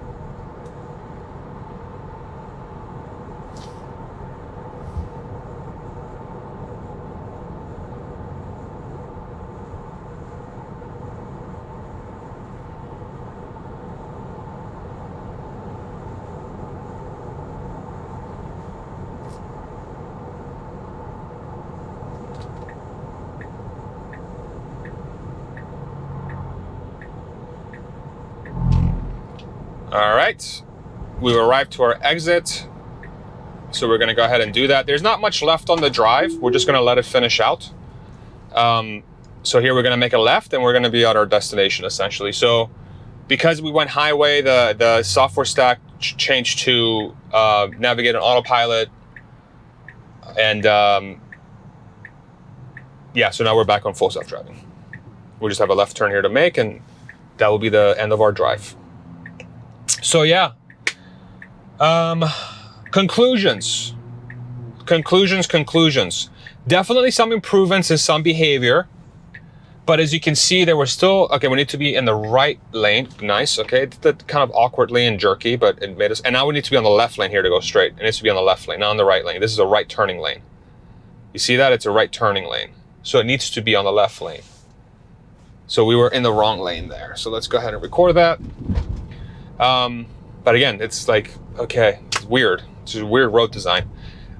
All right, we've arrived to our exit. So we're gonna go ahead and do that. There's not much left on the drive. We're just gonna let it finish out. So here we're gonna make a left, and we're gonna be at our destination essentially. So because we went highway, the software stack changed to Navigate on autopilot. And yeah, so now we're back on full self-driving. We just have a left turn here to make, and that will be the end of our drive. So yeah, conclusions. Definitely some improvements in some behavior. But as you can see, there was still, okay, we need to be in the right lane. Nice, okay. It's kind of awkwardly and jerky, but it made us, and now we need to be on the left lane here to go straight. It needs to be on the left lane, not on the right lane. This is a right turning lane. You see that? It's a right turning lane. So it needs to be on the left lane. So we were in the wrong lane there. So let's go ahead and record that. But again, it's like, okay, it's weird. It's a weird road design.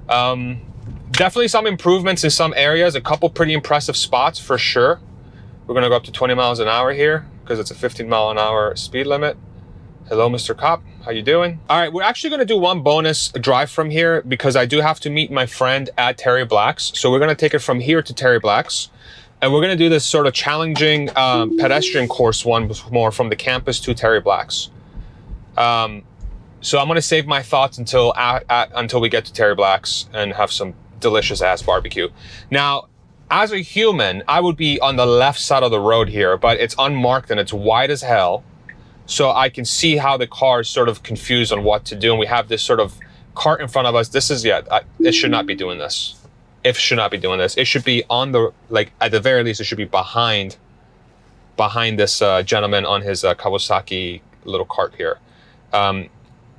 Definitely some improvements in some areas, a couple pretty impressive spots for sure. We're gonna go up to 20 miles an hour here because it's a 15-mile-an-hour speed limit. Hello, Mr. Cop, how you doing? All right, we're actually gonna do one bonus drive from here because I do have to meet my friend at Terry Black's. So we're gonna take it from here to Terry Black's. And we're gonna do this sort of challenging pedestrian course once more from the campus to Terry Black's. So I'm gonna save my thoughts until we get to Terry Black's and have some delicious ass barbecue. Now, as a human, I would be on the left side of the road here, but it's unmarked and it's wide as hell. So I can see how the car is sort of confused on what to do. And we have this sort of cart in front of us. This is, it should not be doing this. It should not be doing this. It should be on the, like, at the very least, it should be behind this gentleman on his Kawasaki little cart here. So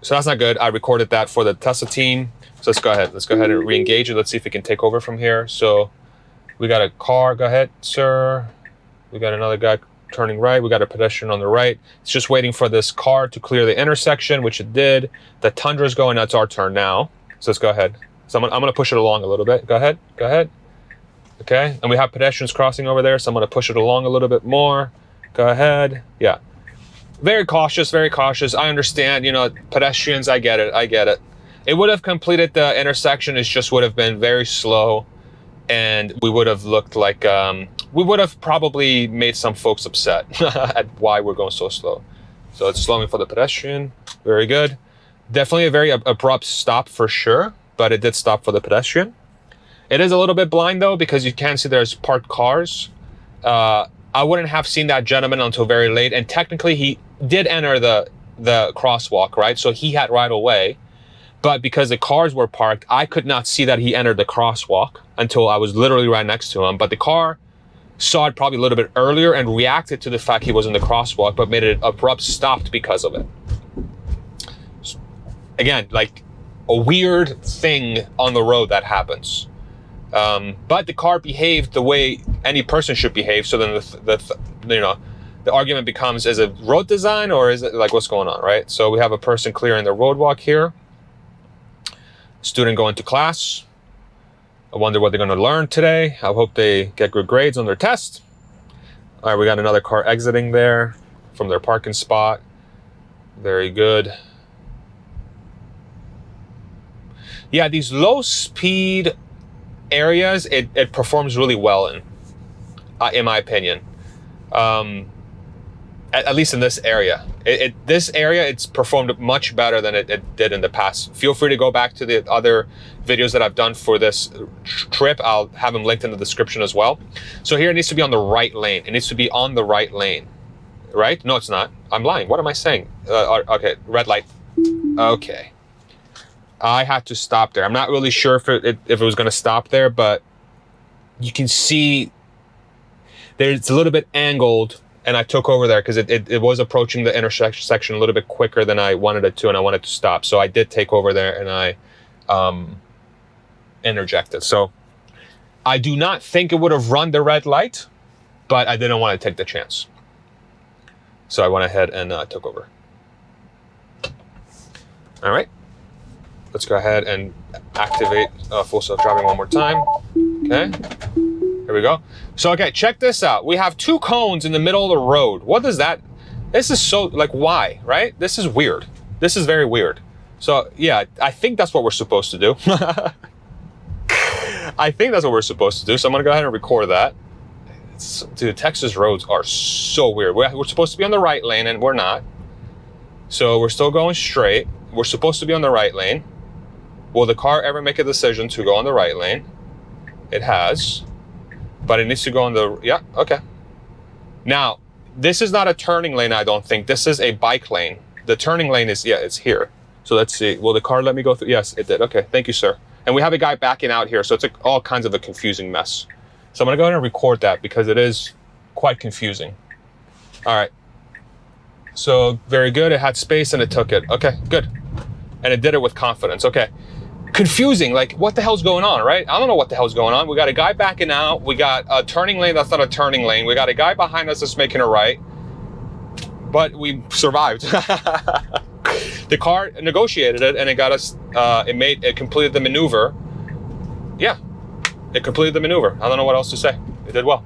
that's not good. I recorded that for the Tesla team. So let's go ahead and re-engage it. Let's see if we can take over from here. So we got a car, go ahead, sir. We got another guy turning right. We got a pedestrian on the right. It's just waiting for this car to clear the intersection, which it did. The Tundra's going, that's our turn now. So let's go ahead. So I'm gonna push it along a little bit. Go ahead. Okay, and we have pedestrians crossing over there, so I'm gonna push it along a little bit more. Go ahead, yeah. Very cautious, very cautious. I understand, you know, pedestrians, I get it. It would have completed the intersection, it just would have been very slow. And we would have looked like, we would have probably made some folks upset at why we're going so slow. So it's slowing for the pedestrian, very good. Definitely a very abrupt stop for sure, but it did stop for the pedestrian. It is a little bit blind though, because you can see there's parked cars. I wouldn't have seen that gentleman until very late. And technically he did enter the crosswalk, right? So he had right of way. But because the cars were parked, I could not see that he entered the crosswalk until I was literally right next to him. But the car saw it probably a little bit earlier and reacted to the fact he was in the crosswalk, but made it abrupt stopped because of it. Again, like a weird thing on the road that happens. But the car behaved the way any person should behave. So then the argument becomes, is it road design or is it like, what's going on, right? So we have a person clearing the roadwalk here. Student going to class. I wonder what they're going to learn today. I hope they get good grades on their test. All right, we got another car exiting there from their parking spot. Very good. Yeah, these low speed areas, it performs really well in my opinion. At least in this area. This area, it's performed much better than it did in the past. Feel free to go back to the other videos that I've done for this trip. I'll have them linked in the description as well. So here it needs to be on the right lane. It needs to be on the right lane, right? No, it's not. I'm lying. What am I saying? Okay, red light. Okay. I had to stop there. I'm not really sure if it was going to stop there, but you can see it's a little bit angled. And I took over there because it was approaching the intersection a little bit quicker than I wanted it to, and I wanted to stop. So I did take over there and I interjected. So I do not think it would have run the red light, but I didn't want to take the chance. So I went ahead and took over. All right. Let's go ahead and activate full self-driving one more time. Okay. Here we go. So, okay, check this out. We have two cones in the middle of the road. What does that, this is so, like, why, right? This is weird. This is very weird. So, yeah, I think that's what we're supposed to do. I think that's what we're supposed to do. So I'm gonna go ahead and record that. Dude, Texas roads are so weird. We're supposed to be on the right lane and we're not. So we're still going straight. We're supposed to be on the right lane. Will the car ever make a decision to go on the right lane? It has. But it needs to go on the, yeah, okay. Now, this is not a turning lane, I don't think. This is a bike lane. The turning lane is, yeah, it's here. So let's see, will the car let me go through? Yes, it did, okay, thank you, sir. And we have a guy backing out here, so it's all kinds of a confusing mess. So I'm gonna go ahead and record that because it is quite confusing. All right. So very good. It had space and it took it. Okay, good. And it did it with confidence. Okay. Confusing. Like, what the hell's going on, right? I don't know what the hell's going on. We got a guy backing out. We got a turning lane that's not a turning lane. We got a guy behind us that's making a right. But we survived. The car negotiated it and it got us, it completed the maneuver. Yeah, it completed the maneuver. I don't know what else to say. It did well.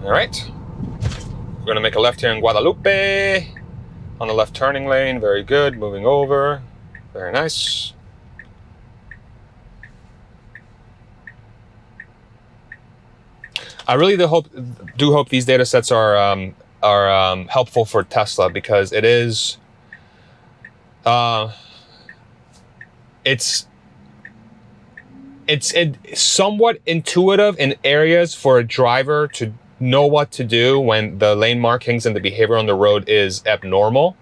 All right. We're gonna make a left here in Guadalupe. On the left turning lane, very good. Moving over, very nice. I really do hope these data sets are helpful for Tesla, because it is it's somewhat intuitive in areas for a driver to know what to do when the lane markings and the behavior on the road is abnormal,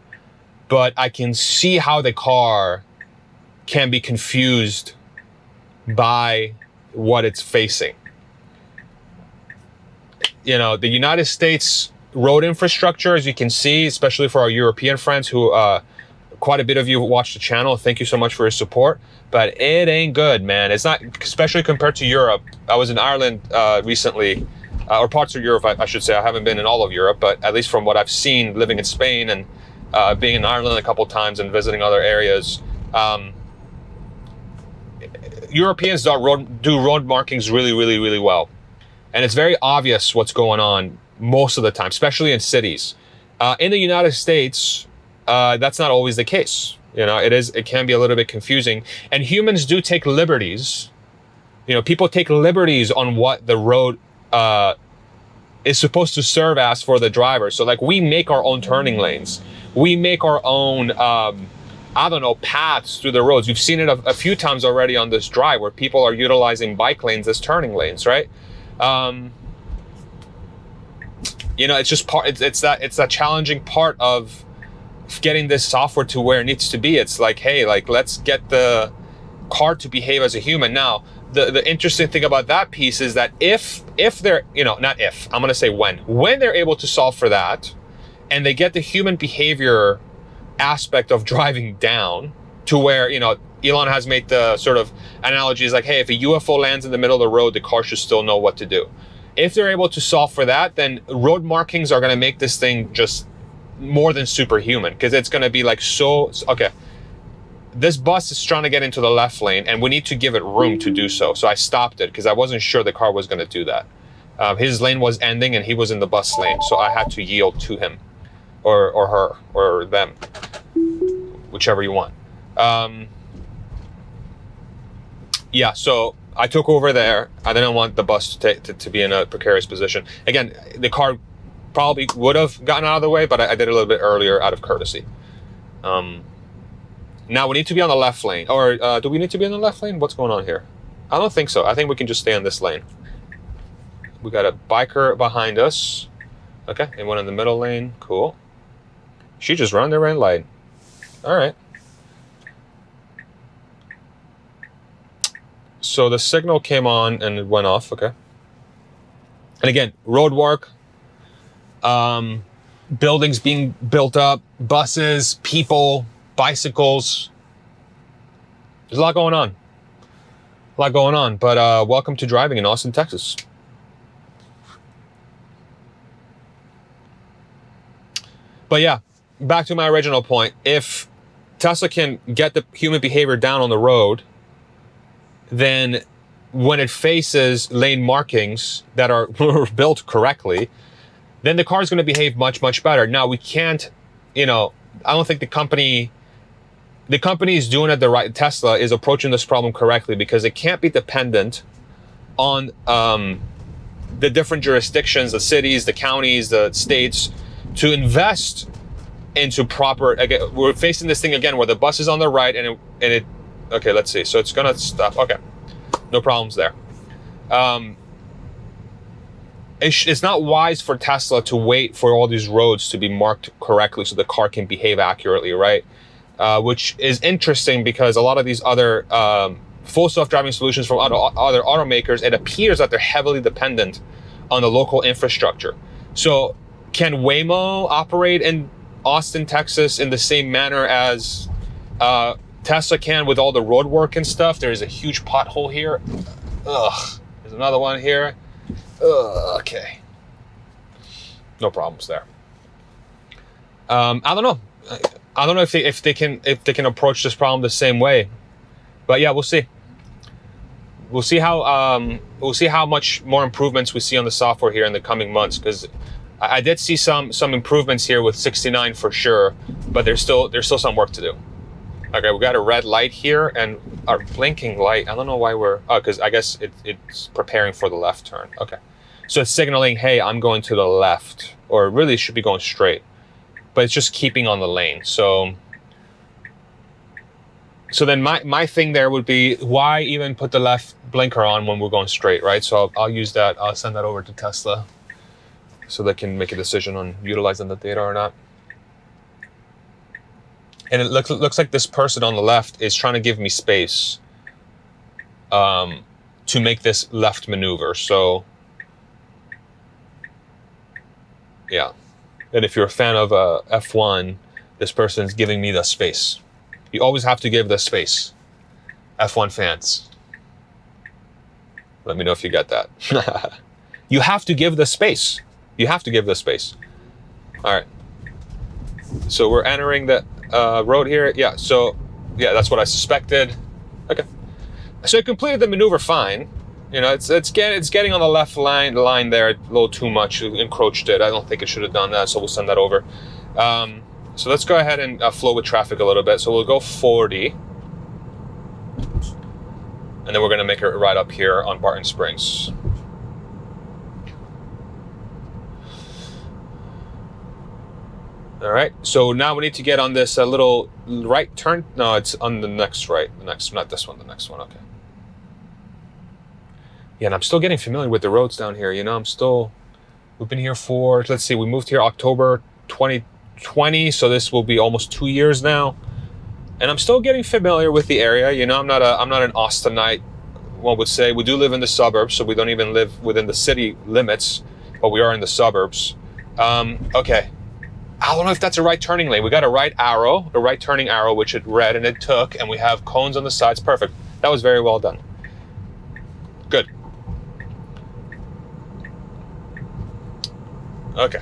but I can see how the car can be confused by what it's facing. You know, the United States road infrastructure, as you can see, especially for our European friends who, quite a bit of you watch the channel. Thank you so much for your support. But it ain't good, man. It's not, especially compared to Europe. I was in Ireland recently, or parts of Europe, I should say. I haven't been in all of Europe, but at least from what I've seen living in Spain and being in Ireland a couple times and visiting other areas, Europeans do road markings really, really, really well. And it's very obvious what's going on most of the time, especially in cities. In the United States, that's not always the case. You know, it can be a little bit confusing. And humans do take liberties. You know, people take liberties on what the road is supposed to serve as for the driver. So like, we make our own turning lanes. We make our own, I don't know, paths through the roads. You've seen it a few times already on this drive where people are utilizing bike lanes as turning lanes, right? You know, it's just it's that challenging part of getting this software to where it needs to be. It's like, hey, like, let's get the car to behave as a human. Now, the interesting thing about that piece is that if they're, you know, not if, I'm going to say when they're able to solve for that and they get the human behavior aspect of driving down to where, you know, Elon has made the sort of analogies like, hey, if a UFO lands in the middle of the road, the car should still know what to do. If they're able to solve for that, then road markings are going to make this thing just more than superhuman, because it's going to be like, so, okay, this bus is trying to get into the left lane and we need to give it room to do so. So I stopped it because I wasn't sure the car was going to do that. His lane was ending and he was in the bus lane. So I had to yield to him or her or them, whichever you want. Yeah, so I took over there. I didn't want the bus to be in a precarious position. Again, the car probably would have gotten out of the way, but I did it a little bit earlier out of courtesy. Now we need to be on the left lane. Or do we need to be in the left lane? What's going on here? I don't think so. I think we can just stay on this lane. We got a biker behind us. Okay, and one in the middle lane. Cool. She just ran the red light. All right. So the signal came on and it went off. Okay. And again, road work, buildings being built up, buses, people, bicycles. There's a lot going on. But welcome to driving in Austin, Texas. But yeah, back to my original point. If Tesla can get the human behavior down on the road, then when it faces lane markings that are built correctly, then the car is going to behave much, much better. Now, we can't, you know, I don't think the company is doing it the right. Tesla is approaching this problem correctly, because it can't be dependent on the different jurisdictions, the cities, the counties, the states, to invest into proper. Again, we're facing this thing again where the bus is on the right and it. Okay, let's see. So it's gonna stop. Okay, no problems there. It's not wise for Tesla to wait for all these roads to be marked correctly so the car can behave accurately, right? Which is interesting because a lot of these other full self-driving solutions from other automakers, it appears that they're heavily dependent on the local infrastructure. So can Waymo operate in Austin, Texas in the same manner as Tesla can with all the road work and stuff? There is a huge pothole here. Ugh. There's another one here. Ugh, okay. No problems there. I don't know. I don't know if they can approach this problem the same way, but yeah, we'll see. We'll see how much more improvements we see on the software here in the coming months, because I did see some improvements here with 69 for sure, but there's still some work to do. Okay, we got a red light here and our blinking light. I don't know why because I guess it's preparing for the left turn. Okay, so it's signaling, hey, I'm going to the left, or really it should be going straight, but it's just keeping on the lane. So then my thing there would be, why even put the left blinker on when we're going straight, right? So I'll use that. I'll send that over to Tesla so they can make a decision on utilizing the data or not. And it looks like this person on the left is trying to give me space to make this left maneuver. So yeah. And if you're a fan of F1, this person's giving me the space. You always have to give the space. F1 fans. Let me know if you get that. You have to give the space. You have to give the space. All right. So we're entering the road here. Yeah, so yeah, that's what I suspected. Okay. So it completed the maneuver fine. You know, it's getting on the left line there a little too much. It encroached it. I don't think it should have done that, so we'll send that over. So let's go ahead and flow with traffic a little bit. So we'll go 40. And then we're going to make it right up here on Barton Springs. All right. So now we need to get on this little right turn. No, it's on the next right. The next, not this one, the next one. Okay. Yeah, and I'm still getting familiar with the roads down here. You know, we've been here for, let's see, we moved here October 2020. So this will be almost 2 years now. And I'm still getting familiar with the area. You know, I'm not an Austinite, one would say. We do live in the suburbs, so we don't even live within the city limits, but we are in the suburbs. Okay. I don't know if that's a right turning lane. We got a right turning arrow, which it read and it took, and we have cones on the sides. Perfect. That was very well done. Good. Okay.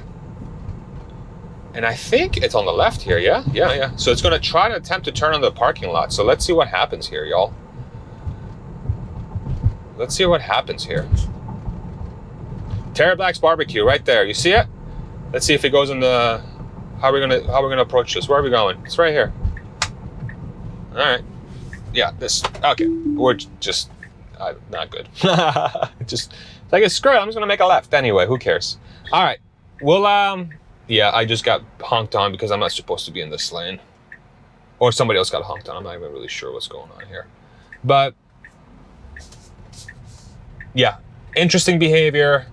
And I think it's on the left here, yeah? Yeah. So it's going to try to attempt to turn on the parking lot. So let's see what happens here, y'all. Let's see what happens here. Terry Black's Barbecue, right there. You see it? Let's see if it goes in the... How are we gonna approach this? Where are we going? It's right here. All right. Yeah, this... Okay. We're just... not good. Just... Like, screw it. I'm just going to make a left anyway. Who cares? All right. We'll... Yeah, I just got honked on because I'm not supposed to be in this lane. Or somebody else got honked on. I'm not even really sure what's going on here. But, yeah, interesting behavior.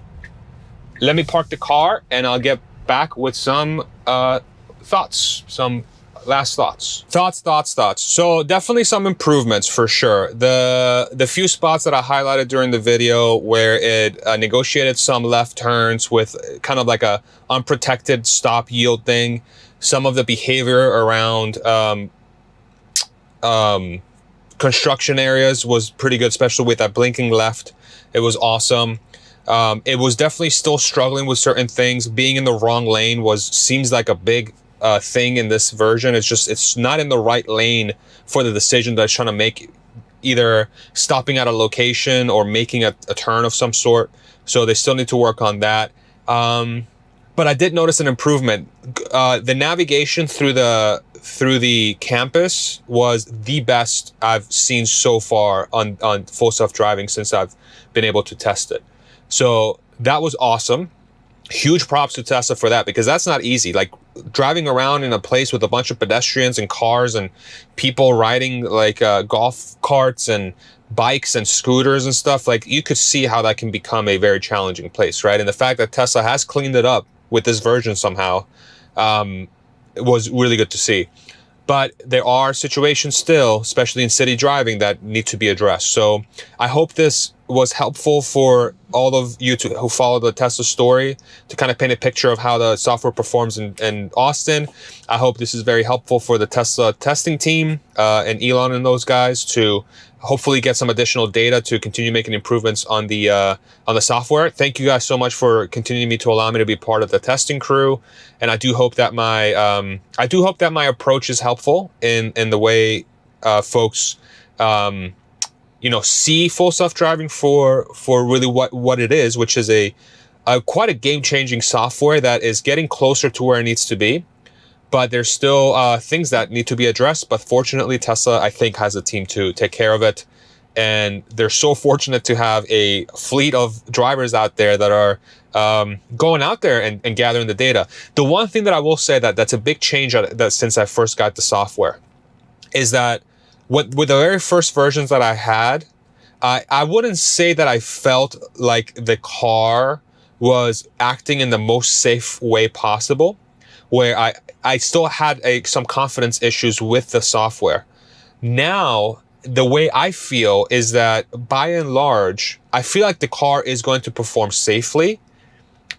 Let me park the car and I'll get back with some thoughts, some last thoughts. Thoughts. So definitely some improvements for sure. The few spots that I highlighted during the video where it negotiated some left turns with kind of like a unprotected stop yield thing. Some of the behavior around construction areas was pretty good, especially with that blinking left. It was awesome. It was definitely still struggling with certain things. Being in the wrong lane seems like a big thing in this version. It's not in the right lane for the decision that it's trying to make, either stopping at a location or making a turn of some sort. So they still need to work on that. But I did notice an improvement. The navigation through the campus was the best I've seen so far on full self-driving since I've been able to test it. So that was awesome. Huge props to Tesla for that, because that's not easy. Like, driving around in a place with a bunch of pedestrians and cars and people riding like golf carts and bikes and scooters and stuff, like, you could see how that can become a very challenging place, right? And the fact that Tesla has cleaned it up with this version somehow was really good to see. but there are situations still, especially in city driving, that need to be addressed. So I hope this was helpful for all of you who follow the Tesla story, to kind of paint a picture of how the software performs in Austin. I hope this is very helpful for the Tesla testing team and Elon and those guys to hopefully get some additional data to continue making improvements on the software. Thank you guys so much for continuing to allow me to be part of the testing crew, and I do hope that my approach is helpful in the way folks see full self-driving for really what it is, which is a quite a game-changing software that is getting closer to where it needs to be. But there's still things that need to be addressed. But fortunately, Tesla, I think, has a team to take care of it. And they're so fortunate to have a fleet of drivers out there that are going out there and gathering the data. The one thing that I will say that's a big change that since I first got the software is that with the very first versions that I had, I wouldn't say that I felt like the car was acting in the most safe way possible, where I still had some confidence issues with the software. Now, the way I feel is that by and large, I feel like the car is going to perform safely.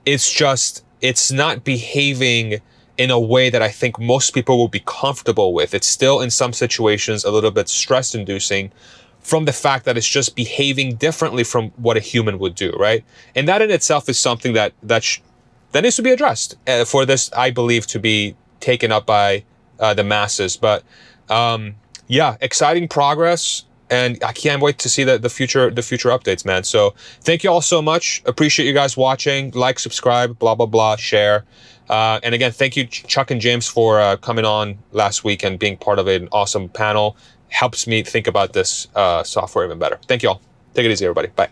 It's not behaving in a way that I think most people will be comfortable with. It's still in some situations a little bit stress inducing from the fact that it's just behaving differently from what a human would do, right? And that in itself is something that needs to be addressed for this, I believe, to be taken up by the masses. But yeah, exciting progress, and I can't wait to see the future updates, man. So thank you all so much. Appreciate you guys watching. Like, subscribe, blah blah blah, share. And again, thank you, Chuck and James, for coming on last week and being part of an awesome panel. Helps me think about this software even better. Thank you all. Take it easy, everybody. Bye.